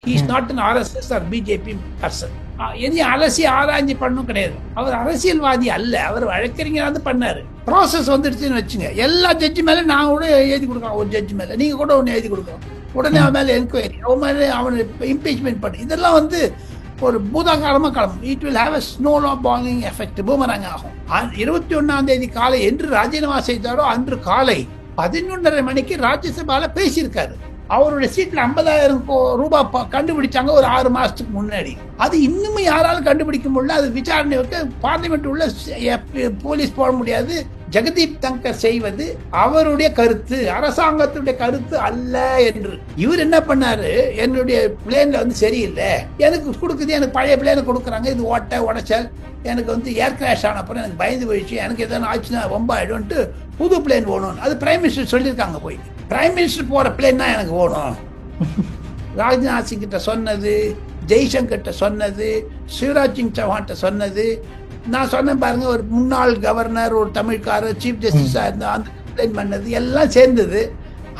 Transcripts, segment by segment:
He is not an RSS or BJP person. எதையும் அலசி ஆராய்ச்சி பண்ணும் கிடையாது. அவர் அரசியல்வாதி அல்ல, அவர் வழக்கறிஞராக பண்ணாரு. ப்ராசஸ் வந்துடுச்சுன்னு வச்சுங்க, எல்லா ஜட்ஜி மேலே நான் கூட எழுதி கொடுக்கலாம், ஒரு ஜட்ஜி மேலே நீங்க கூட ஒன்று எழுதி கொடுக்கலாம், உடனே அவன் மேலே என்கொயரி, அவன் மேலே அவனை இம்பீச்மெண்ட் பண்ணி, இதெல்லாம் வந்து ஒரு பூதாகாரமாக கிளம்பும். It will have a snowballing effect, boomerang ஆகும். 21 காலை என்று ராஜினாமா செய்தாரோ அன்று காலை 11:30 மணிக்கு ராஜ்யசபால பேசியிருக்காரு. அவருடைய சீட்ல 50,000 ரூபாய் கண்டுபிடிச்சாங்க ஒரு 6 மாசத்துக்கு முன்னாடி. அது இன்னும் யாராலும் கண்டுபிடிக்க முடியல. அது விசாரணை விட்டு பார்லிமெண்ட் உள்ள போலீஸ் போட முடியாது. ஜெகதீப் தங்கர் செய்வது அவருடைய கருத்து, அரசாங்கத்துடைய கருத்து அல்ல என்று. இவர் என்ன பண்ணாரு, என்னுடைய பிளேன்ல வந்து சரியில்லை, எனக்கு கொடுக்குது, எனக்கு பழைய பிளேனை கொடுக்குறாங்க, இது உடைச்சல், எனக்கு வந்து ஏர் கிராஷ் ஆனப்பறம் எனக்கு பயந்து போயிடுச்சு, எனக்கு எதனா ஆச்சுன்னா ரொம்ப ஆயிடும்ட்டு புது பிளேன் போகணும். அது பிரைம் மினிஸ்டர் சொல்லியிருக்காங்க. போய் பிரைம் மினிஸ்டர் போற பிளேன் தான் எனக்கு போகணும். ராஜ்நாத் சிங் கிட்ட சொன்னது, ஜெய்சங்கர் கிட்ட சொன்னது, சிவராஜ் சிங் சௌஹான் சொன்னது. நான் சொன்னேன் பாருங்க, ஒரு முன்னாள் கவர்னர், ஒரு தமிழ்காரர், சீஃப் ஜஸ்டிஸா இருந்த அந்த கம்ப்ளைண்ட் பண்ணது எல்லாம் சேர்ந்தது.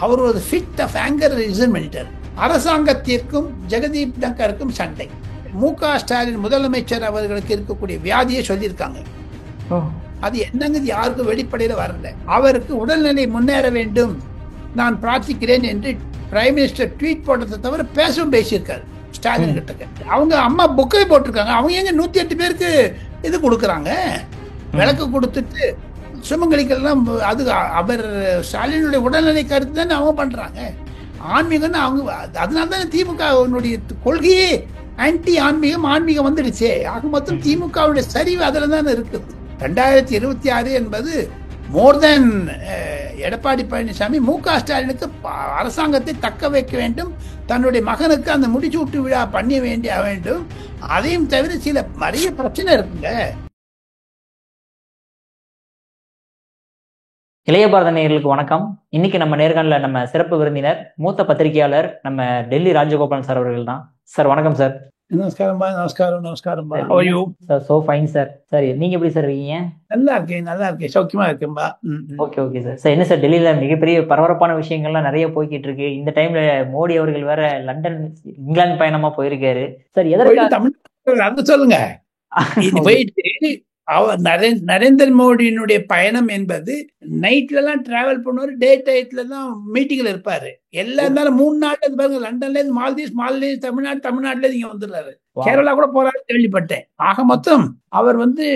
அவர் ஒரு ஃபிட் ஆஃப் ஆங்கர் ரிசைன் பண்ணிட்டார். அரசாங்கத்திற்கும் ஜெகதீப் தங்கருக்கும் சண்டை. மு.க. ஸ்டாலின் முதலமைச்சர் அவர்களுக்கு இருக்கக்கூடிய வியாதியை சொல்லியிருக்காங்க. அது என்னங்கிறது யாருக்கும் வெளிப்படையில வரல. அவருக்கு உடல்நிலை முன்னேற வேண்டும், நான் பிரார்த்திக்கிறேன் என்று பிரைம் மினிஸ்டர் ட்வீட் போட்டதை தவிர பேசவும் பேசியிருக்காரு ஸ்டாலின் கிட்ட. அவங்க அம்மா புக்கை போட்டிருக்காங்க. அவங்க எங்க 108 பேருக்கு இது கொடுக்குறாங்க, விளக்கு கொடுத்துட்டு சுமங்கலிக்கெல்லாம். அது அவர் ஸ்டாலினுடைய உடல்நிலை கருத்து தானே அவங்க பண்றாங்க. ஆன்மீகம்னு அவங்க, அதனால தானே திமுக கொள்கையே ஆன்டி ஆன்மீகம், ஆன்மீகம் வந்துடுச்சே. ஆக மொத்தம் திமுகவுடைய சரிவு அதில் தானே இருக்குது. 2026 என்பது மோர் தேன் எடப்பாடி பழனிசாமி மு.க. ஸ்டாலினுக்கு அரசாங்கத்தை தக்க வைக்க வேண்டும், தன்னுடைய மகனுக்கு அந்த முடிச்சூட்டு விழா பண்ண வேண்டிய வேண்டும். அதையும் தவிர சில நிறைய பிரச்சனை இருக்குங்க. இளைய பாரத நேயர்களுக்கு வணக்கம். இன்னைக்கு நம்ம நேர்காணல நம்ம சிறப்பு விருந்தினர் மூத்த பத்திரிகையாளர் நம்ம டெல்லி ராஜகோபாலன் சார் அவர்கள் தான். சார் வணக்கம் சார். நமஸ்காரம். So fine sir. சரி, நீங்க எப்படி சார் இருக்கீங்க? நல்லா இருக்கேன், சௌக்கியமா இருக்கேன்பா. Okay sir. சார் என்ன சார், டெல்லியில மிகப்பெரிய பரபரப்பான விஷயங்கள்லாம் நிறைய போய்கிட்டு இருக்கு. இந்த டைம்ல மோடி அவர்கள் வேற லண்டன், இங்கிலாந்து பயணமா போயிருக்காரு. சார் எதற்காக தமிழ் சொல்லுங்க. நரேந்திர மோடியினுடைய பயணம் என்பது நைட்ல எல்லாம் டிராவல் பண்ணுவாரு, டே டயத்துல தான் மீட்டிங்ல இருப்பாரு. எல்லாம் இருந்தாலும் 3 நாள் பாருங்க, லண்டன்ல இருந்து மால்தீவ்ஸ், தமிழ்நாட்டுல இருந்து இங்க வந்துடுறாரு. கேரளா கூட போறாரு கேள்விப்பட்டேன். ஆக மொத்தம் அவர் வந்து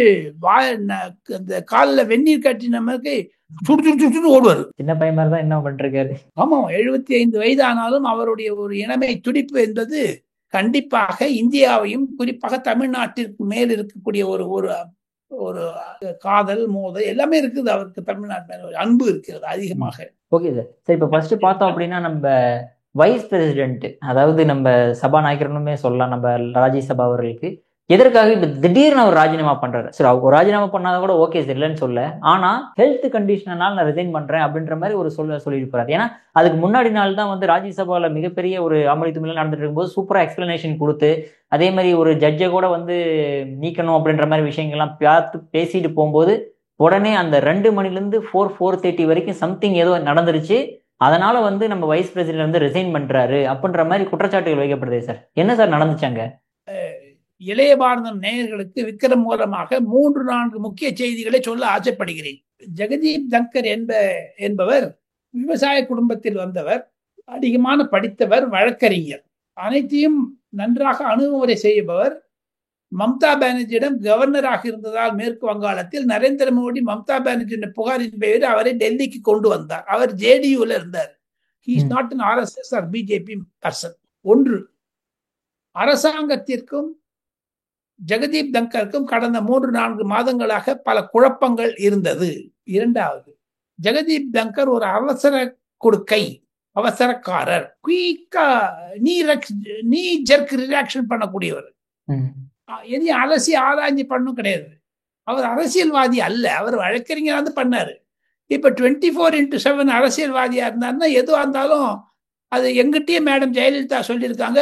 அந்த காலில் வெந்நீர் கட்டின மாதிரி சுடு ஓடுவாரு. சின்ன பையன் மாதிரி தான் என்ன பண்ணிருக்காரு. ஆமா, 75 வயது ஆனாலும் அவருடைய ஒரு இளமை துடிப்பு என்பது கண்டிப்பாக இந்தியாவையும் குறிப்பாக தமிழ்நாட்டிற்கு மேல் இருக்கக்கூடிய ஒரு ஒரு காதல், மோதல் எல்லாமே இருக்குது அவருக்கு. தமிழ்நாட்டு மேல அன்பு இருக்கிறது அதிகமாக. Okay sir. சரி, இப்ப ஃபர்ஸ்ட் பார்த்தோம் அப்படின்னா நம்ம வைஸ் பிரசிடென்ட், அதாவது நம்ம சபாநாயகர்னுமே சொல்லலாம், நம்ம ராஜ்யசபா அவர்களுக்கு எதற்காக இப்ப திடீர்னு அவர் ராஜினாமா பண்றாரு. சரி, அவர் ராஜினாமா பண்ணாத கூட ஓகே சார், இல்லைன்னு சொல்ல. ஆனா ஹெல்த் கண்டிஷனால நான் ரிசைன் பண்றேன் அப்படின்ற மாதிரி ஒரு சொல்லிட்டு போறாரு. ஏன்னா அதுக்கு முன்னாடி நாள் தான் வந்து ராஜ்யசபால மிகப்பெரிய ஒரு அமளித்துமிழ் நடந்துட்டு இருக்கும்போது சூப்பரா எக்ஸ்பிளனேஷன் கொடுத்து, அதே மாதிரி ஒரு ஜட்ஜை கூட வந்து நீக்கணும் அப்படின்ற மாதிரி விஷயங்கள்லாம் பார்த்து பேசிட்டு போகும்போது உடனே அந்த 2 மணிலேருந்து 4:30 வரைக்கும் சம்திங் ஏதோ நடந்துருச்சு. அதனால வந்து நம்ம வைஸ் பிரசிடென்ட் வந்து ரிசைன் பண்றாரு அப்படின்ற மாதிரி குற்றச்சாட்டுகள் வைக்கப்படுது. சார் என்ன சார் நடந்துச்சாங்க? இளைய பாரதம் நேயர்களுக்கு விக்ரம் மூலமாக 3-4 முக்கிய செய்திகளை சொல்ல ஆசைப்படுகிறேன். ஜெகதீப் தங்கர் என்பவர் விவசாய குடும்பத்தில் வந்தவர், அதிகமான படித்தவர், வழக்கறிஞர், அனைத்தையும் நன்றாக அணுகுமுறை செய்பவர். மம்தா பானர்ஜியிடம் கவர்னராக இருந்ததால் மேற்கு வங்காளத்தில் நரேந்திர மோடி மம்தா பானர்ஜியின் புகாரின் பெயர் அவரை டெல்லிக்கு கொண்டு வந்தார். அவர் ஜேடியூல இருந்தார். He is not an RSS or BJP person. ஒன்று, அரசாங்கத்திற்கும் ஜெகதீப் தங்கருக்கும் கடந்த 3-4 மாதங்களாக பல குழப்பங்கள் இருந்தது. இரண்டாவது, ஜெகதீப் தங்கர் ஒரு அவசர கொடுக்கை, அவசரக்காரர், குயிக்கா நீ ஜெர்க் ரியாக்ஷன் பண்ணக்கூடியவர், எதையும் அலசி ஆராய்ச்சி பண்ணும் கிடையாது. அவர் அரசியல்வாதி அல்ல, அவர் வழக்கறிஞராக பண்ணாரு. இப்ப 24/7 அரசியல்வாதியா இருந்தாருன்னா எதுவா இருந்தாலும் அது எங்கிட்டயே மேடம் ஜெயலலிதா சொல்லியிருக்காங்க.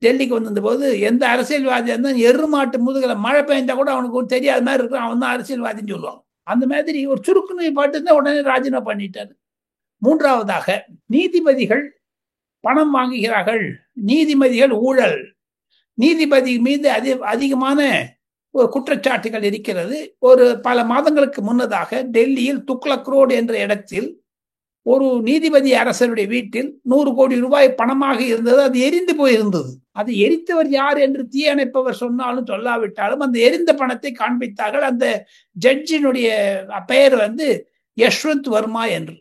டெல்லிக்கு வந்திருந்த போது எந்த அரசியல்வாதியா இருந்தாலும் எருமாட்டு முதுகல மழை பெய்ஞ்சா கூட அவனுக்கு தெரியாத மாதிரி இருக்கும், அவன் தான் அரசியல்வாதின்னு சொல்லுவாங்க. அந்த மாதிரி ஒரு சுருக்குன்னு பாட்டு உடனே ராஜினாமா பண்ணிட்டாரு. மூன்றாவதாக, நீதிபதிகள் பணம் வாங்குகிறார்கள், நீதிபதிகள் ஊழல், நீதிபதி மீது அதிகமான ஒரு குற்றச்சாட்டுகள் இருக்கிறது. ஒரு பல மாதங்களுக்கு முன்னதாக டெல்லியில் துக்ளக் ரோடு என்ற இடத்தில் ஒரு நீதிபதி அரசருடைய வீட்டில் 100 கோடி ரூபாய் பணமாக இருந்தது. அது எரிந்து போயிருந்தது. அது எரித்தவர் யார் என்று தீயணைப்பவர் சொன்னாலும் சொல்லாவிட்டாலும் அந்த எரிந்த பணத்தை காண்பித்தார்கள். அந்த ஜட்ஜினுடைய பெயர் யஷ்வந்த் வர்மா என்று.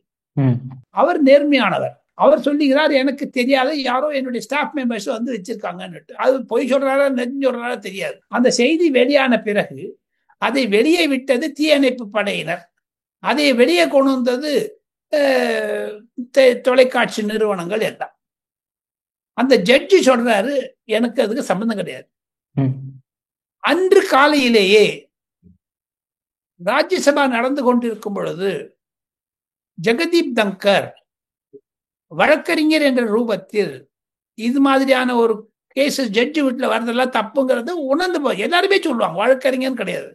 அவர் நேர்மையானவர். அவர் சொல்லுகிறார், எனக்கு தெரியாத யாரோ என்னுடைய ஸ்டாஃப் மெம்பர்ஸ் வச்சிருக்காங்கன்னு. அது பொய் சொல்றாரா நெஞ்சு சொல்றாரா தெரியாது. அந்த செய்தி வெளியான பிறகு அதை வெளியே விட்டது தீயணைப்பு படையினர். அதை வெளியே கொண்டு வந்தது தொலைக்காட்சி நிறுவனங்கள் எல்லாம். அந்த ஜட்ஜி சொல்றாரு, எனக்கு அதுக்கு சம்பந்தம் கிடையாது. அன்று காலையிலேயே ராஜ்யசபா நடந்து கொண்டிருக்கும் பொழுது ஜெகதீப் தங்கர் வழக்கறிஞர் என்ற ரூபத்தில் இது மாதிரியான ஒரு கேஸ் ஜட்ஜி வீட்டில் வரதெல்லாம் தப்புங்கிறத உணர்ந்து போய் எல்லாருமே சொல்லுவாங்க. வழக்கறிஞர் கிடையாது,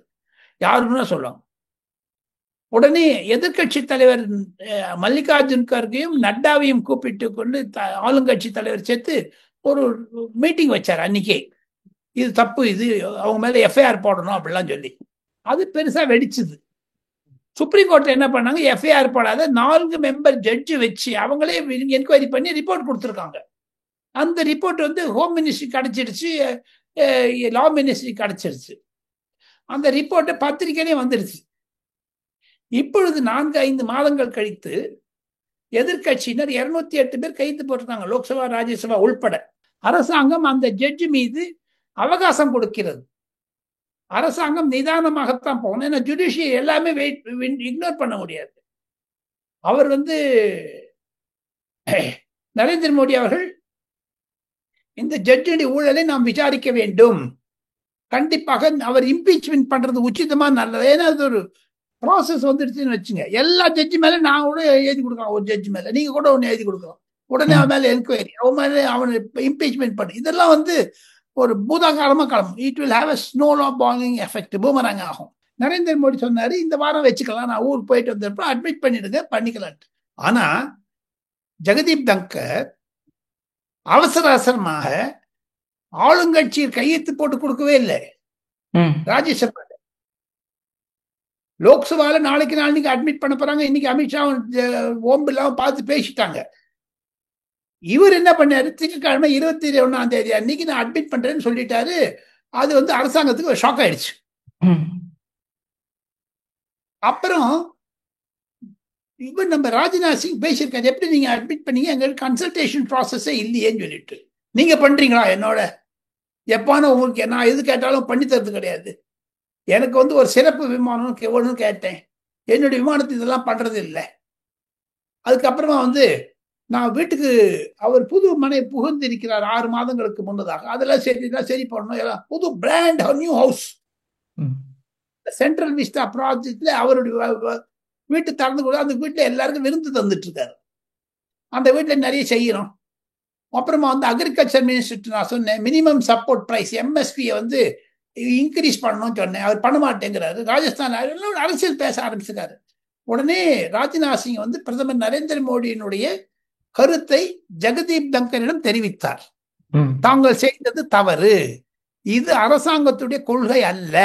யாருன்னு சொல்லுவாங்க. உடனே எதிர்கட்சி தலைவர் மல்லிகார்ஜுன் கர்கையும் நட்டாவையும் கூப்பிட்டு கொண்டு ஆளுங்கட்சி தலைவர் சேர்த்து ஒரு மீட்டிங் வச்சார் அன்னைக்கே. இது தப்பு, இது அவங்க மேல எஃப்ஐஆர் போடணும் அப்படிலாம் சொல்லி. அது பெருசா வெடிச்சுது. சுப்ரீம் கோர்ட்ல என்ன பண்ணாங்க, எஃப்ஐஆர் போடாத 4 மெம்பர் ஜட்ஜு வச்சு அவங்களே என்கொயரி பண்ணி ரிப்போர்ட் கொடுத்துருக்காங்க. அந்த ரிப்போர்ட் ஹோம் மினிஸ்ட்ரி கிடைச்சிருச்சு, லா மினிஸ்ட்ரி கிடைச்சிருச்சு. அந்த ரிப்போர்ட்டை பத்திரிகையிலே வந்துருச்சு. இப்பொழுது 4-5 மாதங்கள் கழித்து எதிர்கட்சியினர் 208 பேர் கைது போட்டிருக்காங்க, லோக்சபா ராஜ்யசபா உள்பட. அரசாங்கம் அந்த ஜட்ஜி மீது அவகாசம் கொடுக்கிறது. அரசாங்கம் நிதானமாகத்தான் போகணும். ஏன்னா ஜுடிஷியல் எல்லாமே இக்னோர் பண்ண முடியாது. அவர் நரேந்திர மோடி அவர்கள் இந்த ஜட்ஜுடைய ஊழலை நாம் விசாரிக்க வேண்டும், கண்டிப்பாக அவர் இம்பீச்மெண்ட் பண்றது உச்சிதமா நல்லது. ஏன்னா அது ஒரு ப்ராசஸ் வந்துடுச்சுன்னு வச்சுங்க. எல்லா ஜட்ஜி மேல நான் கூட எழுதி கொடுக்கலாம், ஒரு ஜட்ஜி மேல நீங்க கூட ஒன்று எழுதி கொடுக்கலாம், உடனே அவன் மேல என்கொயரி, அவன் மேல அவனை இம்பீச்மெண்ட் பண்ணு. இதெல்லாம் ஒரு பூதாகாரமா கிளம்பும். It will have a snowballing effect, boomerang ஆகும். நரேந்திர மோடி சொன்னாரு, இந்த வாரம் வச்சுக்கலாம், நான் ஊருக்கு போயிட்டு வந்தப்ப அட்மிட் பண்ணிடுங்க, பண்ணிக்கலாம். ஆனா ஜெகதீப் தங்கர் அவசர அவசரமாக ஆளுங்கட்சியில் கையெழுத்து போட்டு கொடுக்கவே இல்லை. ராஜ்யசபா லோக்சபால நாளைக்கு அட்மிட் பண்ண போறாங்க. இன்னைக்கு அமித்ஷா ஓம் பிர்லாவும் பார்த்து பேசிட்டாங்க. இவர் என்ன பண்ணாரு, திங்கட்கிழமை 21ஆம் தேதி அன்னைக்கு நான் அட்மிட் பண்றேன்னு சொல்லிட்டாரு. அது அரசாங்கத்துக்கு ஒரு ஷாக் ஆயிடுச்சு. அப்புறம் இவர் நம்ம ராஜ்நாத் சிங் பேசியிருக்காரு, எப்படி நீங்க அட்மிட் பண்ணீங்க, எங்களுக்கு கன்சல்டேஷன் ப்ராசஸே இல்லையேன்னு சொல்லிட்டு. நீங்க பண்றீங்களா என்னோட? எப்பான உங்களுக்கு நான் எது கேட்டாலும் பண்ணி தரது கிடையாது. எனக்கு ஒரு சிறப்பு விமானம் ஒன்று கேட்டேன், என்னுடைய விமானத்தை இதெல்லாம் பண்றது இல்லை. அதுக்கப்புறமா நான் வீட்டுக்கு அவர் புது மனை புகுந்திருக்கிறார் 6 மாதங்களுக்கு முன்னதாக. அதெல்லாம் சரி பண்ணணும், எல்லாம் புது brand new house central vista ப்ராஜெக்ட்ல அவருடைய வீட்டு திறந்து கூட அந்த வீட்டுல எல்லாருக்கும் விருந்து தந்துட்டு இருக்காரு. அந்த வீட்டுல நிறைய செய்யணும். அப்புறமா அக்ரிகல்ச்சர் மினிஸ்டர் நான் சொன்னேன், மினிமம் சப்போர்ட் பிரைஸ் எம்எஸ்பியை இன்க்ரீஸ் பண்ணணும்னு சொன்னேன். அவர் பண்ண மாட்டேங்கிறாரு. ராஜஸ்தான் அரசியல் பேச ஆரம்பிச்சிருக்காரு. உடனே ராஜ்நாத் சிங் பிரதமர் நரேந்திர மோடியினுடைய கருத்தை ஜெகதீப் தங்கரிடம் தெரிவித்தார். தாங்கள் செய்தது தவறு, இது அரசாங்கத்துடைய கொள்கை அல்ல,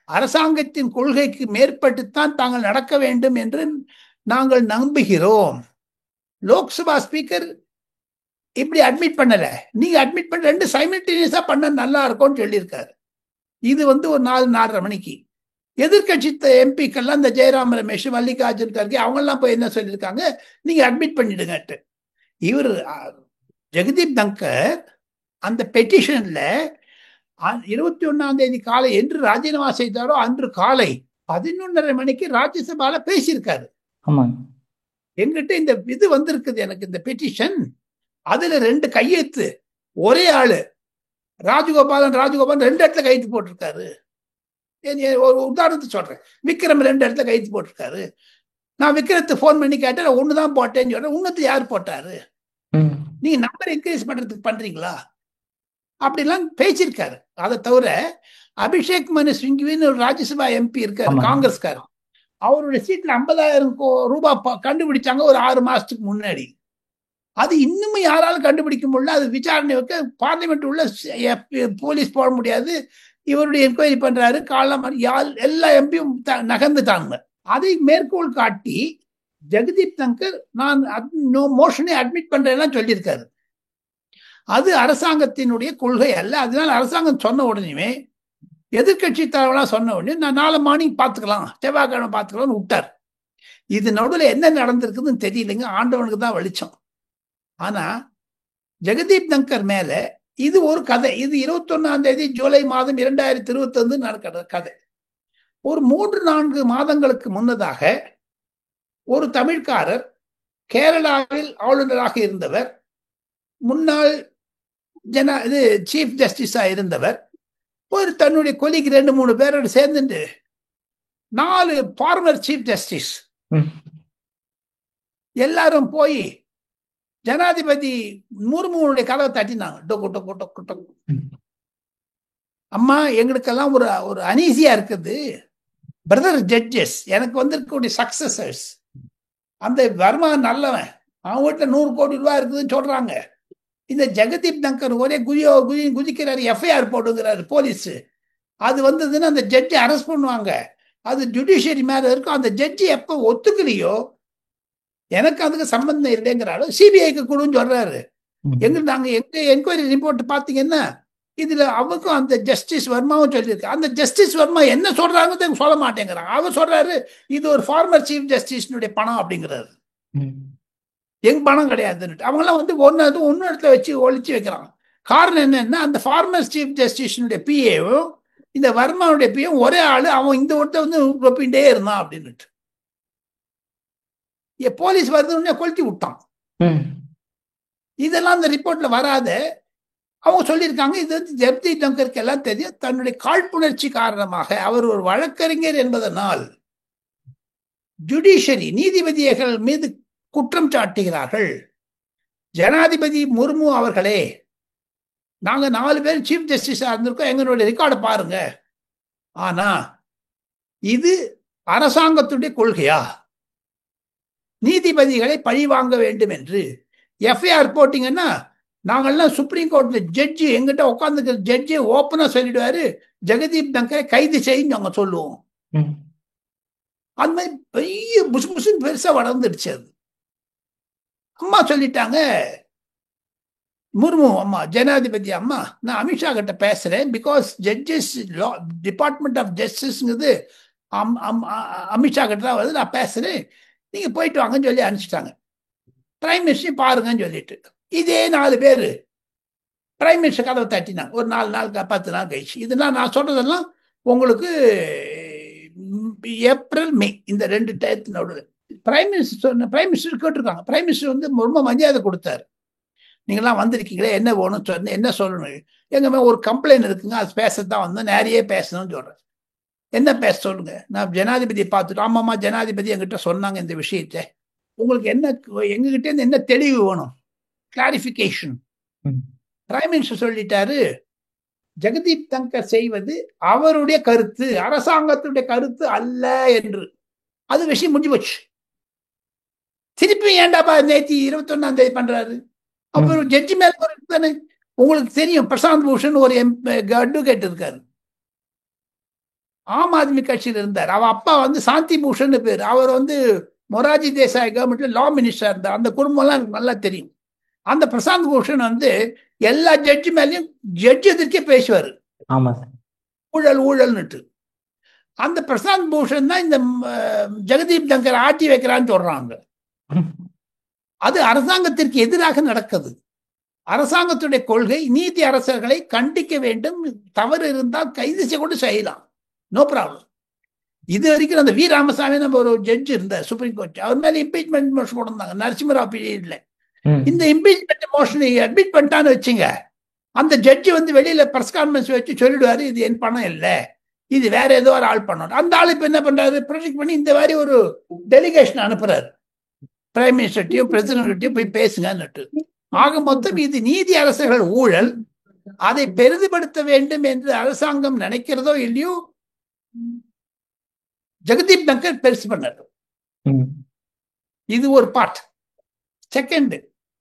அரசாங்கத்தின் கொள்கைக்கு மேற்பட்டுத்தான் தாங்கள் நடக்க வேண்டும் என்று நாங்கள் நம்புகிறோம். லோக்சபா ஸ்பீக்கர் இப்படி அட்மிட் பண்ணல, நீங்க அட்மிட் பண்ண 2 சைமல்டேனியஸா பண்ண நல்லா இருக்கும்னு சொல்லியிருக்காரு. இது ஒரு 4-4:30 மணிக்கு எதிர்கட்சி எம்பிக்கெல்லாம் இந்த ஜெயராம் ரமேஷ், மல்லிகார்ஜுன் கர்கே அவங்கெல்லாம் போய் என்ன சொல்லியிருக்காங்க, நீங்க அட்மிட் பண்ணிடுங்க. இவர் ஜெகதீப் தங்கர் அந்த பெட்டிஷன்ல 21ஆம் தேதி காலை என்று ராஜினாமா செய்தாரோ அன்று காலை 11:30 மணிக்கு ராஜ்யசபால பேசியிருக்காரு. என்கிட்ட இந்த இது வந்திருக்குது, எனக்கு இந்த பெட்டிஷன், அதுல 2 கையெழுத்து, ஒரே ஆளு ராஜகோபாலன் 2 இடத்துல கையெழுத்து போட்டிருக்காரு. ஒரு உதாரணத்துக்கு சொல்றேன், விக்ரம் 2 இடத்துல கையெழுத்து போட்டிருக்காரு. நான் விக்ரத்தை போன் பண்ணி கேட்டேன், ஒண்ணுதான் போட்டேன்னு சொல்றேன். உன்னத்து யார் போட்டாரு? நீங்க நம்பர் என்கரேஜ் பண்றதுக்கு பண்றீங்களா? அப்படிலாம் பேசியிருக்காரு. அதை தவிர அபிஷேக் மனு சிங்வின்னு ஒரு ராஜ்யசபா எம்பி இருக்காரு, காங்கிரஸ்காரர். அவருடைய சீட்ல 50,000 ரூபாய் கண்டுபிடிச்சாங்க ஒரு 6 மாசத்துக்கு முன்னாடி. அது இன்னும் யாராலும் கண்டுபிடிக்க முடியல. அது விசாரணை வைக்க பார்லிமெண்ட் உள்ள போலீஸ் போட முடியாது. இவருடைய என்கொயரி பண்றாரு, காலம் எல்லா எம்பியும் நகர்ந்துட்டாங்க. அதை மேற்கோள் காட்டி ஜெகதீப் தங்கர் நான் மோஷனை அட்மிட் பண்றேன்னா சொல்லியிருக்காரு. அது அரசாங்கத்தினுடைய கொள்கை அல்ல. அதனால அரசாங்கம் சொன்ன உடனே எதிர்கட்சி தலைவரா சொன்ன உடனே நான் நாளை மார்னிங் பார்த்துக்கலாம், செவ்வாய்க்கிழமை பார்த்துக்கலாம்னு விட்டார். இது நடுவில் என்ன நடந்திருக்குதுன்னு தெரியலைங்க, ஆண்டவனுக்கு தான் வெளிச்சம். ஆனா ஜெகதீப் தங்கர் மேல இது ஒரு கதை. இது 21ஆம் தேதி ஜூலை மாதம் 2021 நடக்கிற கதை. ஒரு 3-4 மாதங்களுக்கு முன்னதாக ஒரு தமிழ்காரர், கேரளாவில் ஆளுநராக இருந்தவர், முன்னாள் சீஃப் ஜஸ்டிஸா இருந்தவர், ஒரு தன்னுடைய கொலிக்கு 2-3 பேரோடு சேர்ந்துட்டு 4 ஃபார்மர் சீஃப் ஜஸ்டிஸ் எல்லாரும் போய் ஜனாதிபதி முர்முடைய கதவை தட்டினாங்க. டொக்கு டொக்கு டொக்கு டொக்கு. அம்மா, எங்களுக்கெல்லாம் ஒரு அனீசியா இருக்குது. பிரதர் ஜட்ஜஸ், எனக்கு வந்திருக்கக்கூடிய சக்சஸர்ஸ், அந்த வர்மா நல்லவன், அவன் வீட்டுல 100 கோடி ரூபாய் இருக்குதுன்னு சொல்றாங்க. இந்த ஜெகதீப் தங்கர் ஒரே குதிக்கிறாரு, எஃப்ஐஆர் போடுங்கிறாரு போலீஸ். அது வந்ததுன்னா அந்த ஜட்ஜி அரெஸ்ட் பண்ணுவாங்க. அது ஜுடிஷியரி மேல இருக்கும். அந்த ஜட்ஜி எப்ப ஒத்துக்கலையோ எனக்கு அதுக்கு சம்பந்தம் இல்லைங்கிறாரு. சிபிஐக்கு கொடுன்னு சொல்றாரு. நாங்க எங்க என்கொயரி ரிப்போர்ட் பாத்தீங்கன்னா இதுல அவருக்கும் அந்த ஜஸ்டிஸ் வர்மாவும் சொல்லியிருக்கு. அந்த ஜஸ்டிஸ் வர்மா என்ன சொல்றாங்க சொல்ல மாட்டேங்கிறாங்க. அவர் சொல்றாரு இது ஒரு ஃபார்மர் சீஃப் ஜஸ்டிஸ்னுடைய பணம் அப்படிங்கிறாரு. எங்க பணம் கிடையாதுன்னு அவங்கெல்லாம் வந்து ஒன்னு இடத்துல வச்சு ஒழிச்சு வைக்கிறாங்க. காரணம் என்னன்னா, அந்த ஃபார்மர் சீஃப் ஜஸ்டிஸ்னுடைய பிஏவும் இந்த வர்மாவுடைய பிஏவும் ஒரே ஆளு. அவன் இந்த ஒருத்த வந்து ரொப்பின்ண்டே இருந்தான் அப்படின்னுட்டு போலீஸ் வருது கொளுத்தி விட்டான். இதெல்லாம் அந்த ரிப்போர்ட்ல வராத அவங்க சொல்லியிருக்காங்க. இது வந்து ஜெகதீப் தங்கருக்கு எல்லாம் தெரியும். தன்னுடைய காழ்ப்புணர்ச்சி காரணமாக அவர் ஒரு வழக்கறிஞர் என்பதனால் ஜுடிஷியரி நீதிபதிகள் மீது குற்றம் சாட்டுகிறார்கள். ஜனாதிபதி முர்மு அவர்களே, நாங்க 4 பேர் சீஃப் ஜஸ்டிஸா இருந்திருக்கோம், எங்களுடைய ரெக்கார்டை பாருங்க. ஆனா இது அரசாங்கத்துடைய கொள்கையா நீதிபதிகளை பழி வாங்க வேண்டும் என்று எஃப்ஐஆர் போட்டீங்கன்னா, நாங்கள்லாம் சுப்ரீம் கோர்ட்ல ஜட்ஜி எங்கிட்ட உட்காந்துக்கிற ஜட்ஜி ஓப்பனா சொல்லிடுவாரு, ஜெகதீப் தங்கரை கைது செய்யும் நாங்க சொல்லுவோம். அந்த மாதிரி பெரிய புசுன்னு பெருசா வளர்ந்துடுச்சு. அது அம்மா சொல்லிட்டாங்க, முர்மு அம்மா, ஜனாதிபதி அம்மா, நான் அமித்ஷா கிட்ட பேசுறேன். பிகாஸ் ஜட்ஜஸ் டிபார்ட்மெண்ட் ஆஃப் ஜஸ்டிஸ்ங்கிறது அமித்ஷா கிட்ட தான் வருது, நான் பேசுறேன், நீங்க போயிட்டு வாங்கன்னு சொல்லி அனுப்பிச்சிட்டாங்க. பிரைம் மினிஸ்டர் பாருங்கன்னு சொல்லிட்டு இதே 4 பேர் பிரைம் மினிஸ்டர் கதவை தட்டினாங்க. ஒரு 4 நாள் 10 நாள் கழிச்சு. இதெல்லாம் நான் சொல்றதெல்லாம் உங்களுக்கு ஏப்ரல் மே இந்த 2 டயத்தினோட பிரைம் மினிஸ்டர் கேட்டிருக்காங்க. பிரைம் மினிஸ்டர் வந்து ரொம்ப மரியாதை கொடுத்தாரு. நீங்களாம் வந்திருக்கீங்களே, என்ன வேணும் சொன்ன, என்ன சொல்லணும், எங்கமே ஒரு கம்ப்ளைண்ட் இருக்குங்க, அது பேசத்தான் வந்தோம், நிறைய பேசணும்னு சொல்றேன். என்ன பேச சொல்லுங்க. நான் ஜனாதிபதியை பார்த்துட்டு, ஆமாம்மா ஜனாதிபதி என்கிட்ட சொன்னாங்க இந்த விஷயத்தை, உங்களுக்கு என்ன எங்ககிட்ட இருந்து என்ன தெளிவு வேணும், கிளாரிபிகேஷன். பிரைம் மினிஸ்டர் சொல்லிட்டாரு, ஜெகதீப் தங்கர் செய்வது அவருடைய கருத்து, அரசாங்கத்துடைய கருத்து அல்ல என்று. அது விஷயம் முடிஞ்சு போச்சு. திருப்பி ஏண்டாப்பா நேற்று 21ஆம் தேதி பண்றாரு? அப்புறம் ஜட்ஜி மேல தானே உங்களுக்கு தெரியும். பிரசாந்த் பூஷன் ஒரு அட்வொகேட் இருக்காரு, ஆம் ஆத்மி கட்சியில் இருந்தார். அவ அப்பா வந்து சாந்தி பூஷன் பேர். அவர் வந்து மொராஜி தேசாய் கவர்மெண்ட்ல லா மினிஸ்டர் இருந்தார். அந்த குடும்பம்லாம் எனக்கு நல்லா தெரியும். அந்த பிரசாந்த் பூஷன் வந்து எல்லா ஜட்ஜி மேலேயும் ஜட்ஜி எதிர்க்கே பேசுவாரு, ஊழல் ஊழல்னுட்டு. அந்த பிரசாந்த் பூஷன் தான் இந்த ஜெகதீப் தங்கர் ஆட்டி வைக்கிறான்னு சொல்றாங்க. அது அரசாங்கத்திற்கு எதிராக நடக்குது. அரசாங்கத்துடைய கொள்கை நீதி அரசர்களை கண்டிக்க வேண்டும், தவறு இருந்தால் கைது செய்ய கூட செய்யலாம், நோ ப்ராப்ளம். இது வரைக்கும் அந்த வி ராமசாமி நம்ம ஒரு ஜட்ஜ் இருந்தார் சுப்ரீம் கோர்ட், அவர் மேல இம்பீச்மெண்ட் மோஷன் போட்டிருந்தாங்க நரசிம்மராவ் பீரியட்ல. இந்த இம்பீச்மெண்ட் மோஷனை அட்மிட் பண்ணிட்டான்னு வச்சுங்க, அந்த ஜட்ஜி வந்து வெளியில பிரஸ் கான்ஃபரன்ஸ் வச்சு சொல்லிடுவாரு, இது என் பணம் இல்லை, இது வேற ஏதோ ஒரு ஆள் பண்ணணும். அந்த ஆள் இப்ப என்ன பண்றாரு, ப்ரொஜெக்ட் பண்ணி இந்த மாதிரி ஒரு டெலிகேஷன் அனுப்புறாரு, பிரைம் மினிஸ்டர்ட்டையும் பிரசிடென்ட்டையும் போய் பேசுங்கன்னுட்டு. ஆக மொத்தம் இது நீதி அரசர்கள் ஊழல், அதை பெரிதுபடுத்த வேண்டும் என்று அரசாங்கம் நினைக்கிறதோ இல்லையோ, ஜெகதீப் தங்கர் பெருசு பண்ணாரு. இது ஒரு பார்ட். செகண்ட்,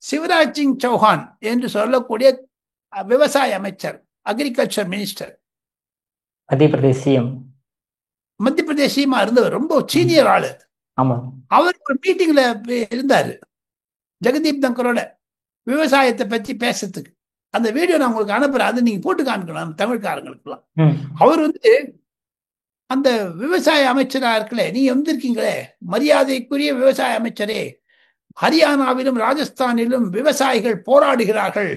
சிவராஜ் சிங் சௌஹான் என்று சொல்லக்கூடிய விவசாய அமைச்சர், அக்ரிகல்ச்சர் மினிஸ்டர், மத்திய பிரதேஷ் சிஎம். மத்திய பிரதேஷ் சிஎம் இருந்தவர், ரொம்ப சீனியர் ஆளு. ஆமா. அவர் ஒரு மீட்டிங்ல இருந்தாரு ஜெகதீப் தங்கரோட, விவசாயத்தை பற்றி பேசுறதுக்கு. அந்த வீடியோ நான் உங்களுக்கு அனுப்புறேன், அதை நீங்க போட்டு காமிக்கணும் தமிழ்காரங்களுக்குலாம். அவர் அந்த விவசாய அமைச்சரா இருக்கல, நீங்க வந்திருக்கீங்களே மரியாதைக்குரிய விவசாய அமைச்சரே, ஹரியானாவிலும் ராஜஸ்தானிலும் விவசாயிகள் போராடுகிறார்கள்,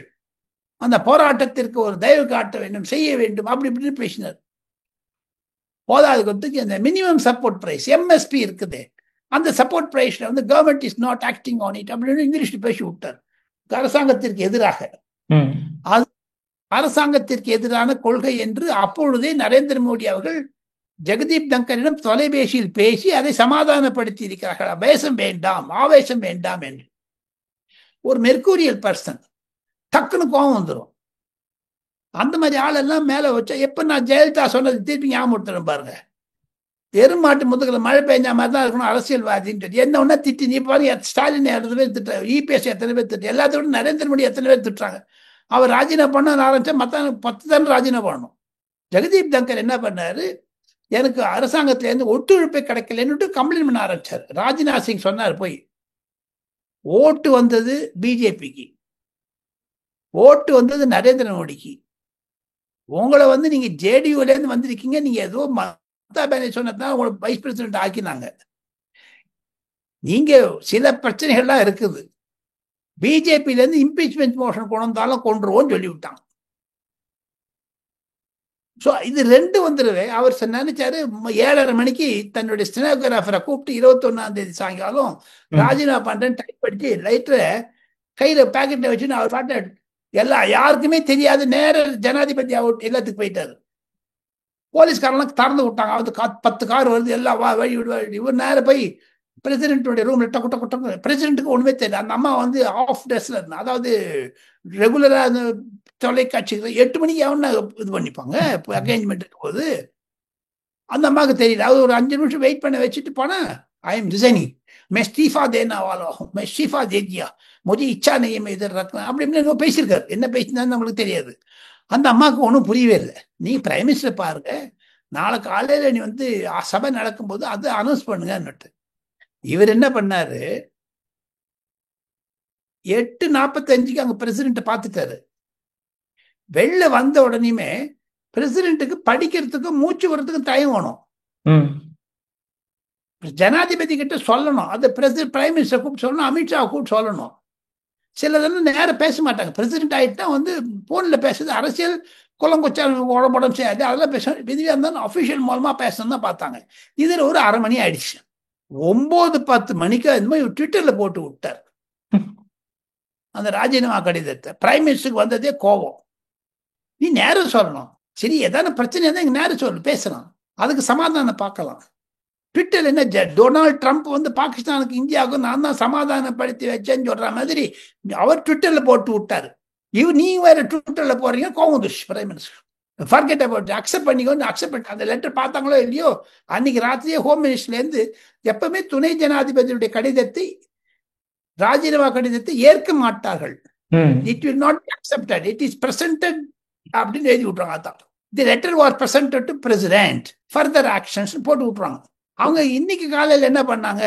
அந்த போராட்டத்திற்கு ஒரு தயவு காட்ட வேண்டும், செய்ய வேண்டும், அப்படி இப்படின்னு பேசினார். போதாதுக்கு அந்த மினிமம் சப்போர்ட் பிரைஸ் எம்எஸ்பி இருக்குது, அந்த சப்போர்ட் பிரைஸ்ல government is not acting on it அப்படின்னு இங்கிலீஷ்ல பேசி விட்டார். அரசாங்கத்திற்கு எதிராக, அது அரசாங்கத்திற்கு எதிரான கொள்கை என்று அப்பொழுதே நரேந்திர மோடி அவர்கள் ஜெகதீப் தங்கரிடம் தொலைபேசியில் பேசி அதை சமாதானப்படுத்தி இருக்கிறார்கள். ஆவேசம் வேண்டாம், ஆவேசம் வேண்டாம் என்று. ஒரு மெர்கூரியல் பர்சன், டக்குன்னு கோபம் வந்துடும். அந்த மாதிரி ஆளெல்லாம் மேல வச்சா, எப்ப நான் ஜெயலலிதா சொன்னது திருப்பி ஞாபகம் பாருங்க, எருமாட்டு முதுகுல மழை பெஞ்ச மாதிரி தான் இருக்கணும் அரசியல்வாதின்றது. என்ன ஒன்னா திட்டி, நீ பாருங்க ஸ்டாலின் எத்தனை பேர் திட்டுறாங்க, இபிஎஸ் எத்தனை பேர் திட்டு, எல்லாத்தோட நரேந்திர மோடி எத்தனை பேர் திட்டுறாங்க. அவர் ராஜினாமா பண்ண ஆரம்பிச்சா மற்ற 10 தானே ராஜினாமா பண்ணணும். ஜெகதீப் தங்கர் என்ன பண்ணாரு, எனக்கு அரசாங்கத்திலேருந்து ஒத்துழைப்பே கிடைக்கலன்னு கம்ப்ளைண்ட் பண்ண ஆரம்பிச்சார். ராஜ்நாத் சிங் சொன்னார், போய் ஓட்டு வந்தது பிஜேபிக்கு, ஓட்டு வந்தது நரேந்திர மோடிக்கு, உங்களை நீங்க ஜேடியூல இருந்து வந்திருக்கீங்க, நீங்க ஏதோ மம்தா பானர்ஜி சொன்னதான் உங்களுக்கு வைஸ் பிரசிடென்ட் ஆக்கினாங்க, நீங்க சில பிரச்சனைகள்லாம் இருக்குது, பிஜேபியில இருந்து இம்பீச்மெண்ட் மோஷன் கொண்டு வந்தாலும் கொண்டுருவோம்னு சொல்லிவிட்டாங்க. ஸோ இது 2 வந்துடுவே. அவர் நினைச்சாரு 7:30 மணிக்கு தன்னுடைய ஸ்டெனோகிராஃபரை கூப்பிட்டு 21ஆம் தேதி சாயங்காலம் ராஜினாமா பண்றேன்னு டைப் படிச்சு லைட்டரை கையில பேக்கெட்ல வச்சுன்னு அவர் பாட்டு எல்லாம் யாருக்குமே தெரியாது, நேர ஜனாதிபதி எல்லாத்துக்கு போயிட்டாரு. போலீஸ்காரெல்லாம் திறந்து விட்டாங்க. அது 10 கார் வருது, எல்லாம் வழி விடுவாரு. இவர் நேரம் போய் பிரசிடென்ட்டுடைய ரூம்ல டக்கு டக்கு டக்கு, பிரசிடென்ட்டுக்கு ஒண்ணுமே தெரியல. அந்த அம்மா ஆஃப் ட்ரெஸ்ல இருந்தா, அதாவது ரெகுலரா அந்த தொலைக்காட்சிகள் 8 மணிக்கு அவனா இது பண்ணிப்பாங்க அரேஞ்ச்மெண்ட் இருக்கும் போது. அந்த அம்மாவுக்கு தெரியல. அது ஒரு 5 நிமிஷம் வெயிட் பண்ண வச்சுட்டு போனா, ஐ எம் ரிசைனிங், मैं इस्तीफा देना वाला हूं, मैं इस्तीफा दे दिया, मुझे इच्छा नहीं है मैं इधर रखना, அப்படி இப்படின்னு பேசியிருக்காரு. என்ன பேசினான்னு நம்மளுக்கு தெரியாது. அந்த அம்மாவுக்கு ஒன்றும் புரியவே இல்லை. நீ பிரைம் மினிஸ்டர் பாருங்க, நாளை காலையில நீ சபை நடக்கும்போது அதை அனௌன்ஸ் பண்ணுங்கன்னு. இவர் என்ன பண்ணாரு, 8:45 அங்க பிரசிடென்ட் பார்த்துட்டாரு. வெளில வந்த உடனேயுமே பிரசிடென்ட்டுக்கு படிக்கிறதுக்கும் மூச்சு வரத்துக்கும் டைம் வேணும். ஜனாதிபதி கிட்ட சொல்லணும், அது பிரைம் மினிஸ்டர் கூப்பிட்டு சொல்லணும், அமித்ஷா கூப்பிட்டு சொல்லணும். சிலதெல்லாம் நேரம் பேச மாட்டாங்க. பிரசிடென்ட் ஆகிட்டா போன்ல பேசுறது, அரசியல் குளங்கொச்சா உடம்புடம் செய்யாது, அதெல்லாம் பேச விதிவியா இருந்தாலும் அஃபிஷியல் மூலமா பேசணும் தான் பார்த்தாங்க. இதுல ஒரு 1/2 மணி ஆயிடுச்சு. 9:10 மணிக்கு அது மாதிரி ட்விட்டர்ல போட்டு விட்டார் அந்த ராஜினாமா கடிதத்தை. பிரைம் மினிஸ்டருக்கு வந்ததே கோபம். நீ நேரம் சொல்லணும், சரி ஏதான பிரச்சனை இருந்தா இங்க நேரம் சொல்லு, பேசலாம், அதுக்கு சமாதானம் பார்க்கலாம். ட்விட்டர் என்ன, டொனால்ட் ட்ரம்ப் பாகிஸ்தானுக்கு இந்தியாவுக்கும் நான் தான் சமாதானப்படுத்தி வச்சேன்னு சொல்ற மாதிரி அவர் ட்விட்டர்ல போட்டு விட்டாரு. நீங்க வேற ட்விட்டர்ல போறீங்க, கோவம் வந்துருச்சு prime minister. Forget about, accept பண்ணிக்கோன்னு அக்செப்ட் பண்ணி அந்த லெட்டர் பார்த்தாங்களோ இல்லையோ, அன்னைக்கு ராத்திரியே ஹோம் மினிஸ்டர்ல இருந்து எப்பவுமே துணை ஜனாதிபதியுடைய கடிதத்தை, ராஜினாமா கடிதத்தை ஏற்க மாட்டார்கள். It will not be accepted, it is presented அப்படின்னு எழுதி விட்டுறாங்க. அதான் தி letter was presented to president, further actions போட்டு விட்டுறாங்க. அவங்க இன்னைக்கு காலையில் என்ன பண்ணாங்க,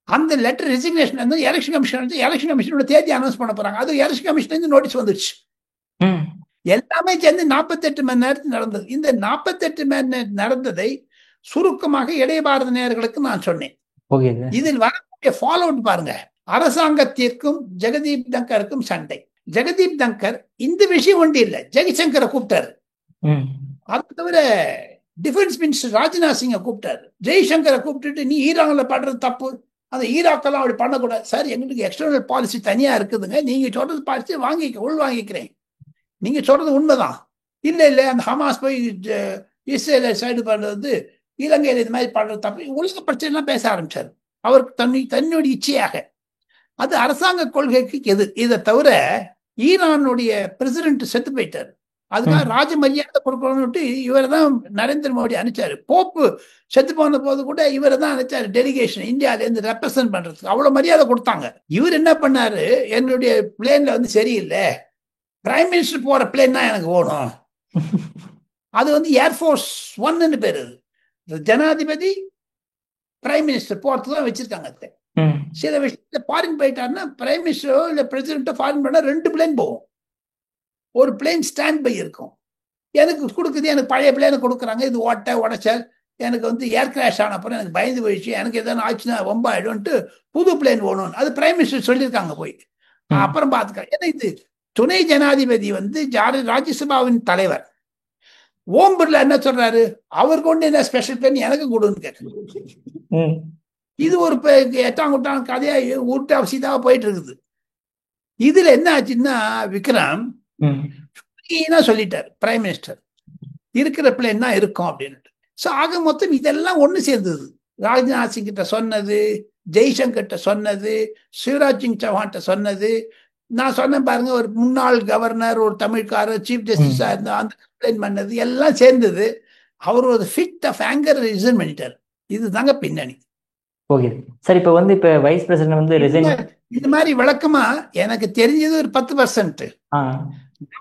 அந்த லெட்டர் ரெசிக்னேஷன் வந்து எலெக்ஷன் கமிஷனோட தேதி அனௌன்ஸ் பண்ண போறாங்க. அது எலெக்ஷன் கமிஷன் நோட்டீஸ் வந்துருச்சு. எல்லாமே சேர்ந்து 48 மணி நேரத்தில் நடந்தது. இந்த 48 மணி நேரம் நடந்ததை சுருக்கமாக இளைய பாரத நேயர்களுக்கு நான் சொன்னேன். இதில் வரக்கூடிய ஃபாலோ அவுட் பாருங்க. அரசாங்கத்திற்கும் ஜெகதீப் தங்கருக்கும் சண்டை. ஜெகதீப் தங்கர் இந்த விஷயம் ஒன்று இல்லை, ஜெய்சங்கரை கூப்பிட்டாரு. அது தவிர டிஃபென்ஸ் மினிஸ்டர் ராஜ்நாத் சிங்கை கூப்பிட்டாரு. ஜெய்சங்கரை கூப்பிட்டுட்டு, நீ ஈரான்ல பண்றது தப்பு, அந்த ஈராக்கெல்லாம் அப்படி பண்ணக்கூடாது சார், எங்களுக்கு எக்ஸ்டர்னல் பாலிசி தனியா இருக்குதுங்க, நீங்க சொல்றது பாலிசி உள் வாங்கிக்கிறேன், நீங்க சொல்றது உண்மைதான். இல்ல அந்த ஹமாஸ் போய் இஸ்ரேலை சைடு பண்றது, இலங்கையில இது மாதிரி பண்றது தப்பு, உலக பிரச்சனை எல்லாம் பேச ஆரம்பிச்சாரு. அவருக்கு தன்னுடைய இச்சையாக. அது அரசாங்க கொள்கைக்கு எது. இதை தவிர ஈரானுடைய பிரசிடென்ட் செத்து போயிட்டாரு. அதுக்காக ராஜ மரியாதை கொடுக்கணும்னு இவரை தான் நரேந்திர மோடி அனுப்பிச்சாரு. போப்பு செத்து போன போது கூட இவரை தான் அனுப்பிச்சாரு டெலிகேஷன் இந்தியால இருந்து ரெப்ரசன்ட் பண்றதுக்கு. அவ்வளவு மரியாதை கொடுத்தாங்க. இவர் என்ன பண்ணாரு, என்னுடைய பிளேன்ல வந்து சரியில்லை, பிரைம் மினிஸ்டர் போற பிளேன் தான் எனக்கு வேணும். அது வந்து ஏர்ஃபோர்ஸ் ஒன்னு பேரு. ஜனாதிபதி பிரைம் மினிஸ்டர் போறதுக்கு தான் வச்சிருக்காங்க. சில விஷயத்துல ஃபாரின் போயிட்டாருன்னா பிரைம் மினிஸ்டரோ இல்ல பிரசிடென்ட்டோ ஃபாரின் பண்ணா 2 பிளேன் போகும். ஒரு பிளேன் ஸ்டாண்ட் பை இருக்கும். எனக்கு கொடுக்குது, எனக்கு பழைய பிளேனை கொடுக்குறாங்க, இது உடைச்சல், எனக்கு வந்து ஏர் கிராஷ் ஆன அப்புறம் எனக்கு பயந்து போயிடுச்சு, எனக்கு எதனா ஆச்சுன்னா ரொம்ப ஆயிடும்ட்டு புது பிளேன் போகணும்னு அது பிரைம் மினிஸ்டர் சொல்லியிருக்காங்க போய். அப்புறம் பார்த்துக்க. ஏன்னா இது துணை ஜனாதிபதி வந்து ராஜ்யசபாவின் தலைவர் ஓம் பிர்லா என்ன சொல்றாரு, அவர் கொண்டு என்ன ஸ்பெஷல் பிளேன் எனக்கு கொடுன்னு கேட்க. இது ஒரு 8ஆம் குட்டான கதையா உருட்டா சீதாவா போயிட்டு இருக்குது. இதுல என்ன ஆச்சுன்னா விக்ரம் சொல்லிட்டார் பிரைம் மினிஸ்டர், இருக்கிற பிளேன் தான் இருக்கும் அப்படின்னு. ஸோ ஆக மொத்தம் இதெல்லாம் ஒண்ணு சேர்ந்தது. ராஜ்நாத் சிங் கிட்ட சொன்னது, ஜெய்சங்கர் கிட்ட சொன்னது, சிவராஜ் சிங் சௌஹான் சொன்னது, நான் சொன்னேன் பாருங்க, ஒரு முன்னாள் கவர்னர், ஒரு தமிழ்காரர், சீஃப் ஜஸ்டிஸா இருந்த அந்த கம்ப்ளைண்ட் பண்ணது எல்லாம் சேர்ந்தது. அவர் ஒரு ஃபிட் ஆஃப் ஆங்கர் ரிசைன் பண்ணிட்டார். இதுதாங்க பின்னணி. Okay sir. இப்போ வந்து இப்போ வைஸ் பிரசிடென்ட் வந்து ரிசைன் இந்த மாதிரி விளக்கமா எனக்கு தெரிஞ்சது ஒரு 10%.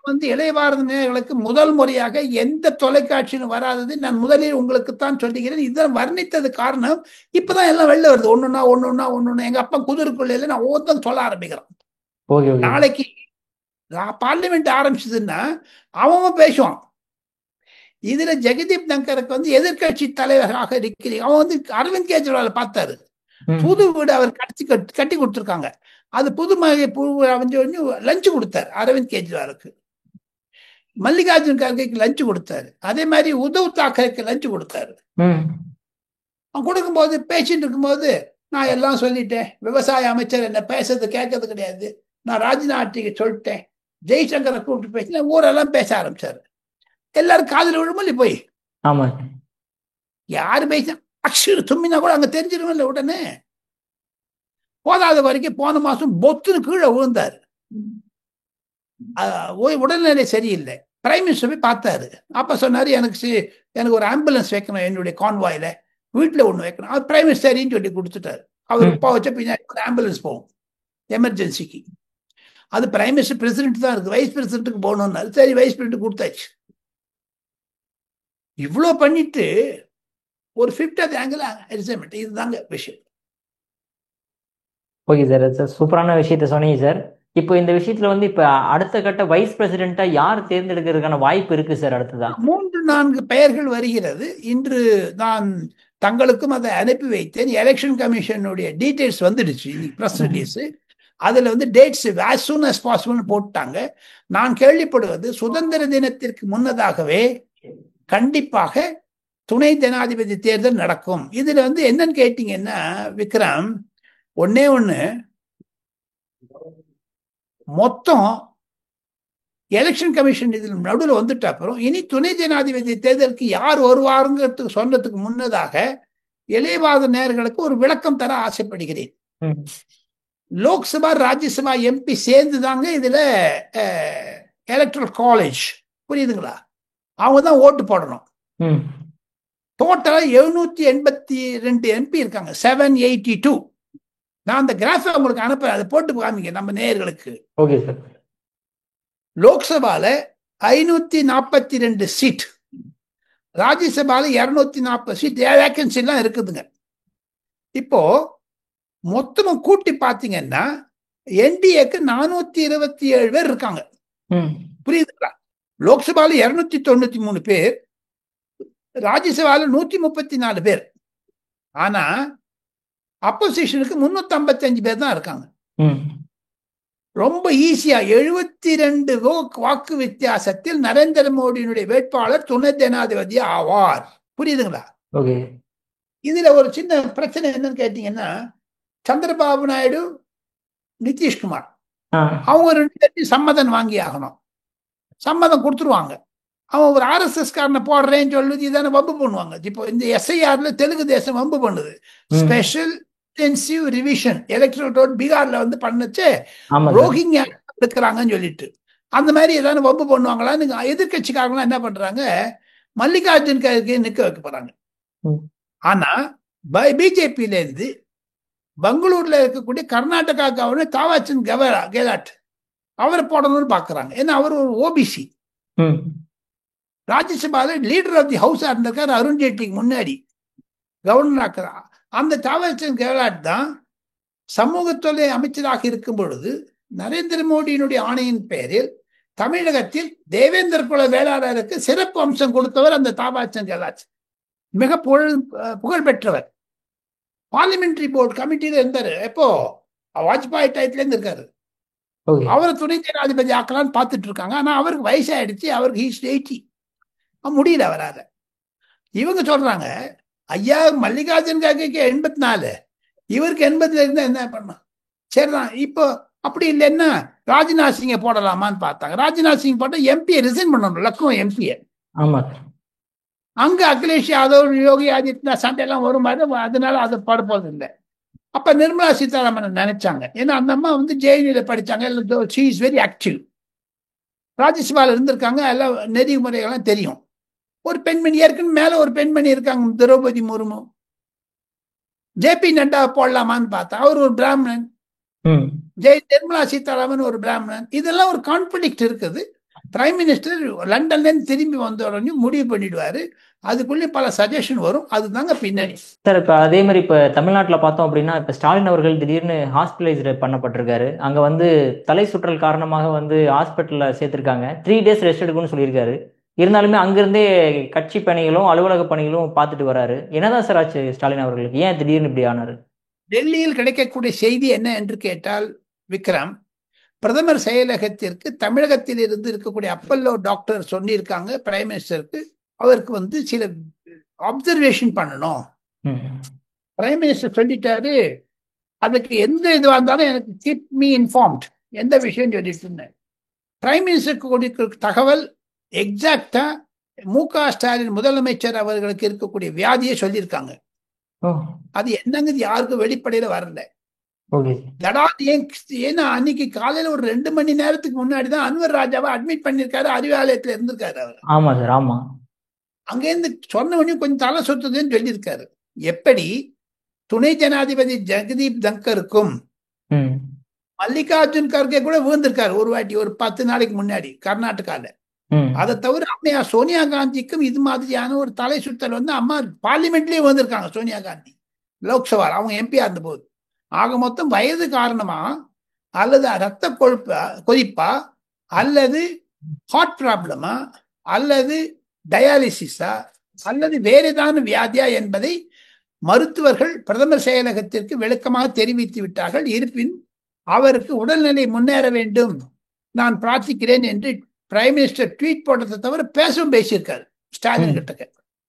வந்து இளைய பாரத நேயர்களுக்கு முதல் முறையாக எந்த தொலைக்காட்சியிலும் வராதது நான் முதலில் உங்களுக்கு தான் சொல்லுகிறேன். இதுதான் வர்ணித்தது காரணம். இப்பதான் எல்லாம் வெளில வருது, ஒண்ணுன்னா. எங்க அப்பா குதிரைக்குள்ள நான் ஒவ்வொருத்தரும் சொல்ல ஆரம்பிக்கிறேன். நாளைக்கு பார்லிமெண்ட் ஆரம்பிச்சதுன்னா அவன் பேசுவான். இதுல ஜெகதீப் தங்கருக்கு வந்து எதிர்கட்சி தலைவராக இருக்கிறீங்க. அவன் வந்து அரவிந்த் கெஜ்ரிவால் பார்த்தாரு. புது வீடு அவர் கட்டி கொடுத்துருக்காங்க. அது புது லஞ்சு கொடுத்தாரு அரவிந்த் கெஜ்ரிவாலுக்கு. மல்லிகார்ஜுன் கார்கேக்கு லஞ்சு கொடுத்தாரு. அதே மாதிரி உத்தவ் தாக்கரேக்கு லஞ்சு கொடுத்தாரு. அவன் கொடுக்கும்போது பேசிட்டு இருக்கும்போது நான் எல்லாம் சொல்லிட்டேன், விவசாய அமைச்சர் என்ன பேசுறது கேட்கறது கிடையாது, நான் ராஜ்நாட்டுக்கு சொல்லிட்டேன், ஜெய்சங்கரை கூப்பிட்டு பேசினேன், ஊரெல்லாம் பேச ஆரம்பிச்சாரு. எல்லாரும் காதல் விழுமல்லி போய் யாரு பேசினா அக்ஷர் தும்மினா கூட அங்க தெரிஞ்சிருமில்ல உடனே. போதாத வரைக்கும் போன மாசம் பொத்துன்னு கீழே விழுந்தாரு. உடல்நிலை சரியில்லை. பிரைம் மினிஸ்டர் போய் பார்த்தாரு. அப்ப சொன்னாரு, எனக்கு ஒரு ஆம்புலன்ஸ் வைக்கணும், என்னுடைய கான்வாயில வீட்டுல ஒண்ணு வைக்கணும். அது பிரைம் மினிஸ்டர் சரின்னு சொல்லி கொடுத்துட்டாரு. அவர் இப்ப வச்ச பின்னாடி ஒரு ஆம்புலன்ஸ் போகும் எமர்ஜென்சிக்கு. அது பிரைம் மினிஸ்டர் பிரசிடென்ட் தான் இருக்கு, வைஸ் பிரசிடென்ட்டுக்கு போகணும்னாரு. சரி, வைஸ் பிரசிடென்ட் கொடுத்தாச்சு. இவ்வளோ பண்ணிட்டு ஒரு 5th ஆங்கிள் ரிசைன்மெண்ட். இதுதாங்க விஷயம். ஓகே சார், சூப்பரான விஷயத்த சொன்னீங்க சார். இப்போ இந்த விஷயத்துல வந்து இப்ப அடுத்த கட்ட வைஸ் பிரசிடென்ட்டா யார் தேர்ந்தெடுக்கிறதுக்கான வாய்ப்பு இருக்கு சார்? அடுத்ததான் 3-4 பெயர்கள் வருகிறது. இன்று நான் தங்களுக்கும் அதை அனுப்பி வைத்தேன். எலெக்ஷன் கமிஷனுடைய டீடைல்ஸ் வந்துடுச்சு, பிரஸ் ரிலீஸ். அதுல வந்து dates as soon as possible போட்டாங்க. நான் கேள்விப்படுவது சுதந்திர தினத்திற்கு முன்னதாகவே கண்டிப்பாக துணை ஜனாதிபதி தேர்தல் நடக்கும். இதுல வந்து என்னன்னு கேட்டீங்கன்னா விக்ரம், ஒண்ணு மொத்தம் எலெக்ஷன் கமிஷன் இதில் நடுவில் வந்துட்ட அப்புறம் இனி துணை ஜனாதிபதி தேர்தலுக்கு யார் வருவாருங்கிறதுக்கு சொன்னதுக்கு முன்னதாக இளையவாத நேயர்களுக்கு ஒரு விளக்கம் தர ஆசைப்படுகிறேன். லோக்சபா ராஜ்யசபா எம்பி சேர்ந்து தாங்க இதுல எலக்ட்ரல் காலேஜ், புரியுதுங்களா? அவங்க தான் ஓட்டு போடணும். டோட்டலா 782 எம்பி இருக்காங்க, 782. நான் அந்த கிராஃபை உங்களுக்கு அனுப்புறேன், அதை போட்டு காமிங்க நம்ம நேயர்களுக்கு. Okay sir. லோக்சபால 542 சீட், ராஜ்யசபால 240 சீட் வேகன்சி எல்லாம் இருக்குதுங்க. இப்போ மொத்தமும் கூட்டி பாத்தீங்கன்னா என்டிஏக்கு 427 பேர் இருக்காங்க, புரியுதுங்களா? லோக்சபால 293 பேர், ராஜ்யசபால 134 பேர். ஆனா அப்போசிஷனுக்கு 355 பேர் தான் இருக்காங்க. ரொம்ப ஈஸியா 72 வாக்கு வித்தியாசத்தில் நரேந்திர மோடியினுடைய வேட்பாளர் துணை ஜனாதிபதி ஆவார், புரியுதுங்களா? இதுல ஒரு சின்ன பிரச்சனை என்னன்னு கேட்டீங்கன்னா, சந்திரபாபு நாயுடு, நிதிஷ்குமார் அவங்க 2 பேரும் சம்மதம் வாங்கி ஆகணும். சம்மதம் கொடுத்துருவாங்க. அவன் ஒரு RSS காரனை போடுறேன்னு சொல்லுது, இதான வம்பு பண்ணுவாங்க. இப்போ இந்த SIRல தெலுங்கு தேசம் வம்பு பண்ணுது. Special intensive revision electoral roll பீகார்ல வந்து பண்ணுச்சு, ரோஹிங்யா இருக்கிறாங்கன்னு சொல்லிட்டு அந்த மாதிரி ஏதாவது வம்பு பண்ணுவாங்களான்னு எதிர்கட்சிக்காரங்களாம் என்ன பண்றாங்க, மல்லிகார்ஜுன் கார்கே நிக்க வைக்க போறாங்க. ஆனா பிஜேபியில இருந்து பெங்களூர்ல இருக்கக்கூடிய கர்நாடகா கவர்னர் தாவர்சந்த் கெலாட் அவரை போடணும்னு பாக்குறாங்க. ஏன்னா அவர் ஒரு ஓபிசி. ராஜ்யசபால லீடர் ஆஃப் தி ஹவுஸா இருந்திருக்காரு அருண்ஜேட்லிக்கு முன்னாடி கவர்னர் ஆக்குறான். அந்த தாவர்சந்த் கெலாட் தான் சமூகத்துறை அமைச்சராக இருக்கும் பொழுது நரேந்திர மோடியினுடைய ஆணையின் பெயரில் தமிழகத்தில் தேவேந்திர குல வேளாளருக்கு சிறப்பு அம்சம் கொடுத்தவர் அந்த தாவர்சந்த் கெலாட். மிக புகழ் பெற்றவர். பார்லிமெண்டரி போர்டு கமிட்டியில இருந்தாரு. எப்போ வாஜ்பாய் டயத்துல இருந்து இருக்காரு. அவரை துணை ஜனாதிபதி ஆக்கலான்னு பார்த்துட்டு இருக்காங்க. ஆனா அவருக்கு வயசாயிடுச்சு. அவருக்கு 80 முடியல அவரால. இவங்க சொல்றாங்க, ஐயா மல்லிகார்ஜுன் கார்கேக்கு 84, இவருக்கு 80 இருந்தா என்ன பண்ணலாம். சரிதான், இப்போ அப்படி இல்லைன்னா ராஜ்நாத் சிங்கை போடலாமான்னு பார்த்தாங்க. ராஜ்நாத் சிங் போட்டா எம்பியை ரிசைன் பண்ணணும், லக்னோ எம்பியை. அங்க அகிலேஷ் யாதவ் யோகி ஆதித்யநாத் சண்டையெல்லாம் வரும், அதனால அதை பாட போறது இல்லை. அப்ப நிர்மலா சீதாராமன் நினைச்சாங்க, ஏன்னா அந்த அம்மா ஜேஎன்யூல படிச்சாங்க, ஷீ இஸ் வெரி ஆக்டிவ், ராஜ்யசபால இருந்திருக்காங்க, எல்லாம் நெறிமுறைகள்லாம் தெரியும். ஒரு பெண்மணி ஏற்கனவே மேல ஒரு பெண்மணி இருக்காங்க, திரௌபதி முர்மு. ஜேபி நட்டா போடலாமான்னு பார்த்தா அவர் ஒரு பிராமணன், நிர்மலா சீதாராமன் ஒரு பிராமணன். இதெல்லாம் ஒரு கான்ஃபிளிக்ட் இருக்குது. பிரைம் மினிஸ்டர் லண்டன்ல இருந்து திரும்பி வந்த உடனே முடிவு பண்ணிடுவாரு. அதுக்குள்ளே பல சஜஷன் வரும். அதுதாங்க பின்னணி. சார், இப்ப அதே மாதிரி இப்ப தமிழ்நாட்டில் பார்த்தோம் அப்படின்னா, இப்ப ஸ்டாலின் அவர்கள் திடீர்னு ஹாஸ்பிட்டலைஸ்டு பண்ணப்பட்டிருக்காரு. அங்க தலை சுற்றல் காரணமாக ஹாஸ்பிட்டல்ல சேர்த்திருக்காங்க. 3 days ரெஸ்ட் எடுக்கும்னு சொல்லியிருக்காரு. இருந்தாலுமே அங்கிருந்தே கட்சி பணிகளும் அலுவலக பணிகளும் பார்த்துட்டு வராரு. என்னதான் சார் ஆச்சு ஸ்டாலின் அவர்களுக்கு? ஏன் திடீர்னு இப்படி ஆனாரு? டெல்லியில் கிடைக்கக்கூடிய செய்தி என்ன என்று கேட்டால், விக்ரம், பிரதமர் செயலகத்திற்கு தமிழகத்தில் இருந்து இருக்கக்கூடிய அப்பல்லோ டாக்டர் சொல்லியிருக்காங்க பிரைம் மினிஸ்டருக்கு, அவருக்கு சில அப்சர்வேஷன் பண்ணணும். பிரைம் மினிஸ்டர் சொல்லிட்டாரு, அதுக்கு எந்த இதுவாக இருந்தாலும் எனக்கு கீப் மீ இன்ஃபார்ம்ட், எந்த விஷயம் சொல்லிட்டு இருந்தேன். பிரைம் மினிஸ்டருக்கு கொடுக்கிற தகவல் எக்ஸாக்டா மு.க. ஸ்டாலின் முதலமைச்சர் அவர்களுக்கு இருக்கக்கூடிய வியாதியை சொல்லியிருக்காங்க. அது என்னங்க யாருக்கும் வெளிப்படையில வரல. ஏன்னா அன்னைக்கு காலையில ஒரு 2 மணி நேரத்துக்கு முன்னாடிதான் அன்வர் ராஜாவை அட்மிட் பண்ணிருக்காரு, அறிவாலயத்துல இருந்திருக்காரு அவர். ஆமா சார், ஆமா. அங்க இருந்து சொன்ன உடனே கொஞ்சம் தலை சுத்துதுன்னு சொல்லியிருக்காரு. எப்படி துணை ஜனாதிபதி ஜெகதீப் தங்கருக்கும் மல்லிகார்ஜுன் கார்கே கூட விழுந்திருக்காரு ஒரு வாட்டி, ஒரு 10 நாளைக்கு முன்னாடி கர்நாடகால. அதை தவிர அம்மையா சோனியா காந்திக்கும் இது மாதிரியான ஒரு தலை சுத்தல் அம்மா பார்லிமெண்ட்லயே வந்திருக்காங்க. சோனியா காந்தி லோக்சபா அவங்க எம்பியா இருந்த போது. ஆக மொத்தம் வயது காரணமா அல்லது ரத்த கொதிப்பா அல்லது ஹார்ட் ப்ராப்ளமா அல்லது டயாலிசிஸா அல்லது வேற ஏதாவது வியாதியா என்பதை மருத்துவர்கள் பிரதமர் செயலகத்திற்கு விளக்கமாக தெரிவித்து விட்டார்கள். இருப்பின் அவருக்கு உடல்நிலை முன்னேற வேண்டும், நான் பிரார்த்திக்கிறேன் என்று பிரைம் மினிஸ்டர் ட்வீட் போட்டதை தவிர பேசியிருக்காரு ஸ்டாலின் கிட்ட.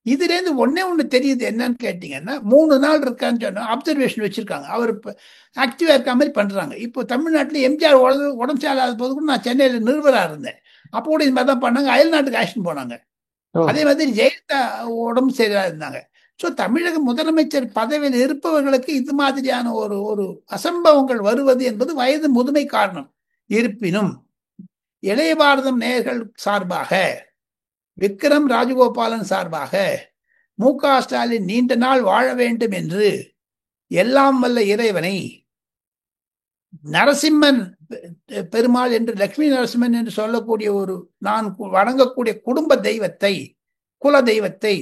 இதுல இருந்து ஒண்ணு தெரியுது என்னன்னு கேட்டீங்கன்னா, 3 நாள் இருக்கான்னு சொன்னா அப்சர்வேஷன் வச்சிருக்காங்க. அவர் ஆக்டிவா இருக்க மாதிரி பண்றாங்க. இப்போ தமிழ்நாட்டில் எம்ஜிஆர் உடம்பு சரியில்லாத போது கூட நான் சென்னையில நிருபரா இருந்தேன். அப்போ கூட இந்த மாதிரி தான் பண்ணாங்க, அயல் நாட்டுக்கு ஆக்ஷன் போனாங்க. அதே மாதிரி ஜெயலலிதா உடம்பு சரியில்லாத இருந்தாங்க. ஸோ தமிழக முதலமைச்சர் பதவியில் இருப்பவர்களுக்கு இது மாதிரியான ஒரு அசம்பவங்கள் வருவது என்பது வயது முதுமை காரணம். இருப்பினும் இளைய பாரதம் நேயர்கள் சார்பாக, விக்ரம் ராஜகோபாலன் சார்பாக மு.க. ஸ்டாலின் நீண்ட நாள் வாழ வேண்டும் என்று எல்லாம் வல்ல இறைவனை, நரசிம்மன் பெருமாள் என்று, லட்சுமி நரசிம்மன் என்று சொல்லக்கூடிய நான் வணங்கக்கூடிய குடும்ப தெய்வத்தை, குல தெய்வத்தை,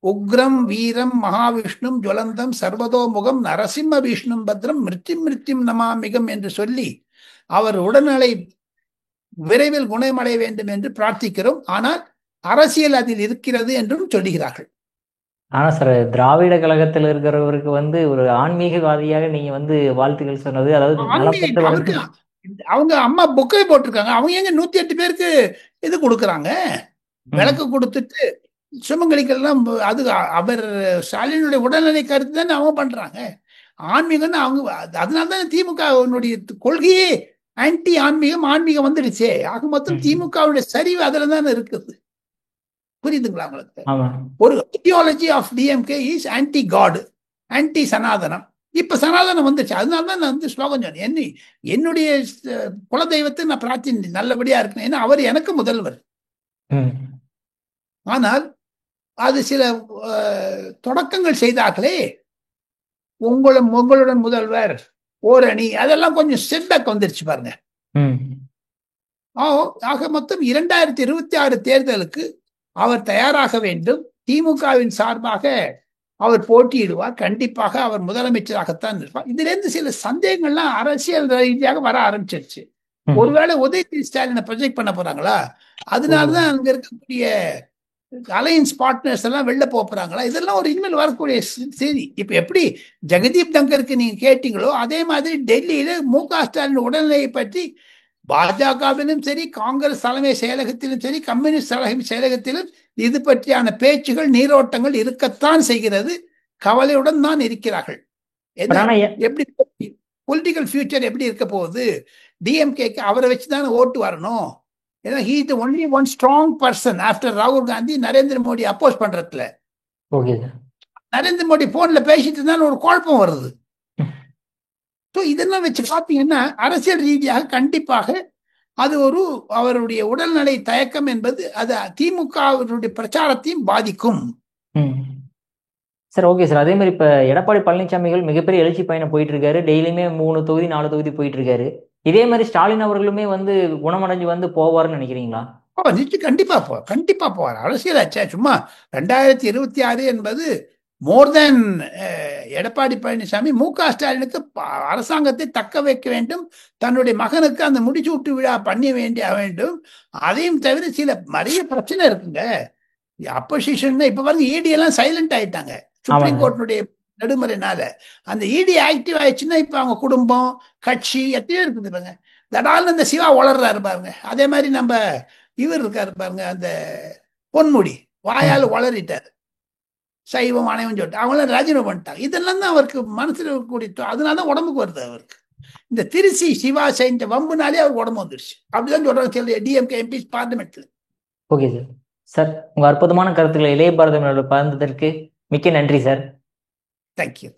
உக்ரம் வீரம் மகாவிஷ்ணும் ஜுவலந்தம் சர்வதோமுகம் நரசிம்ம விஷ்ணும் பத்ரம் மிருத்யும் நமாமிகம் என்று சொல்லி அவர் உடல்நிலை விரைவில் குணமடைய வேண்டும் என்று பிரார்த்திக்கிறோம். ஆனால் அரசியல் அதில் இருக்கிறது என்றும் சொல்லுகிறார்கள். ஆனா சார், திராவிட கழகத்தில் இருக்கிறவருக்கு ஒரு ஆன்மீகவாதியாக நீங்க வாழ்த்துக்கள் சொன்னது, அதாவது அவங்க அம்மா புக்கை போட்டிருக்காங்க. அவங்க எங்க 108 பேருக்கு இது கொடுக்குறாங்க, விளக்கு கொடுத்துட்டு சுமங்கலிக்கெல்லாம். அது அவர் ஸ்டாலினுடைய உடல்நிலை கருத்து தானே அவங்க பண்றாங்க. ஆன்மீகம்னு அவங்க, அதனால்தான் திமுக கொள்கையே ஆன்டி ஆன்மீகம். ஆன்மீகம் வந்துடுச்சே. ஆக மொத்தம் திமுகவுடைய சரிவு அதுல தானே இருக்குது. புரியுதுங்களா உங்களுக்கு? ஒரு ideology of DMK is anti god, anti சனாதனம். இப்ப சனாதனம் வந்துச்சு. அதனால தான் நான் வந்து ஸ்லோகம் சொன்னேன். என்னுடைய குலதெய்வத்தை நான் பிரார்த்தனை நல்லபடியா இருக்கணும். ஏன்னா அவர் எனக்கு முதல்வர். ஆனால் அது சில தொடக்கங்கள் செய்தார்களே, உங்களுடன் முதல்வர் ஓரணி, அதெல்லாம் கொஞ்சம் செட்பேக் வந்துருச்சு பாருங்க. ஆக மொத்தம் 2026 தேர்தலுக்கு அவர் தயாராக வேண்டும். திமுகவின் சார்பாக அவர் போட்டியிடுவார். கண்டிப்பாக அவர் முதலமைச்சராகத்தான் இருப்பார். இதுல இருந்து சில சந்தேகங்கள்லாம் அரசியல் ரீதியாக வர ஆரம்பிச்சிருச்சு. ஒருவேளை உதயநிதி ஸ்டாலினை ப்ரொஜெக்ட் பண்ண போறாங்களா, அதனாலதான் அங்க இருக்கக்கூடிய அலையன்ஸ் பார்ட்னர்ஸ் எல்லாம் வெளில போறாங்களா, இதெல்லாம் ஒரு இனிமேல் வரக்கூடிய செய்தி. இப்ப எப்படி ஜெகதீப் தங்கருக்கு நீங்க கேட்டீங்களோ, அதே மாதிரி டெல்லியில மு.க. ஸ்டாலின் உடல்நிலையை பற்றி பாஜகவிலும் சரி, காங்கிரஸ் தலைமை செயலகத்திலும் சரி, கம்யூனிஸ்ட் தலைமை செயலகத்திலும் இது பற்றியான பேச்சுகள், நீரோட்டங்கள் இருக்கத்தான் செய்கிறது. கவலையுடன் தான் இருக்கிறார்கள். எப்படி பொலிட்டிக்கல் ஃபியூச்சர் எப்படி இருக்க போகுது, டிஎம்கேக்கு அவரை வச்சுதானே ஓட்டு வரணும். ஏன்னா he is the only one strong person after ராகுல் காந்தி நரேந்திர மோடி அப்போஸ் பண்றதுல. நரேந்திர மோடி போன்ல பேசிட்டு இருந்தாலும் ஒரு குழப்பம் வருது. இதெல்லாம் வச்சு பார்த்தீங்கன்னா அரசியல் ரீதியாக கண்டிப்பாக அது ஒரு அவருடைய உடல்நிலை தயக்கம் என்பது அது திமுகவுடைய பிரச்சாரத்தையும் பாதிக்கும். Sir, okay sir. அதே மாதிரி இப்ப எடப்பாடி பழனிசாமிகள் மிகப்பெரிய எழுச்சி பயணம் போயிட்டு இருக்காரு. டெய்லியுமே 3 தொகுதி 4 தொகுதி போயிட்டு இருக்காரு. இதே மாதிரி ஸ்டாலின் அவர்களுமே வந்து குணமடைஞ்சு வந்து போவார்னு நினைக்கிறீங்களா? கண்டிப்பா போவார். அரசியலாச்சா சும்மா 2026 என்பது மோர் தேன் எடப்பாடி பழனிசாமி மு.க. ஸ்டாலினுக்கு அரசாங்கத்தை தக்க வைக்க வேண்டும், தன்னுடைய மகனுக்கு அந்த முடிச்சூட்டு விழா பண்ண வேண்டும். அதையும் தவிர சில நிறைய பிரச்சனை இருக்குங்க. அப்போசிஷன் இப்ப பாருங்க, இடி எல்லாம் சைலண்ட் ஆயிட்டாங்க சுப்ரீம் கோர்ட்டுடைய நடுமுறைனால. அந்த இடி ஆக்டிவ் ஆயிடுச்சுன்னா இப்ப அவங்க குடும்பம், கட்சி எத்தனையோ இருக்குது பாருங்க. தடால்னு அந்த சிவா வளர்றாரு பாருங்க. அதே மாதிரி நம்ம இவர் இருக்காரு பாருங்க, அந்த பொன்முடி வாயால் வளரிட்டாரு, சைவம் அணைவம் சொல்லிட்டு அவங்களாம் ராஜினாமா பண்ணிட்டாங்க. இதெல்லாம் தான் அவருக்கு மனசுல இருக்கக்கூடிய, அதனாலதான் உடம்புக்கு வருது அவருக்கு. இந்த திருச்சி சிவா செஞ்ச வம்புனாலே அவருக்கு உடம்பு வந்துருச்சு. அப்படிதான் சொல்றாங்க டிஎம்கே எம்பி பார்லிமெண்ட்ல. Okay sir. சார், உங்க அற்புதமான கருத்துக்களை இளைய பாரதம் பகிர்ந்ததற்கு மிக்க நன்றி சார். தேங்க்யூ.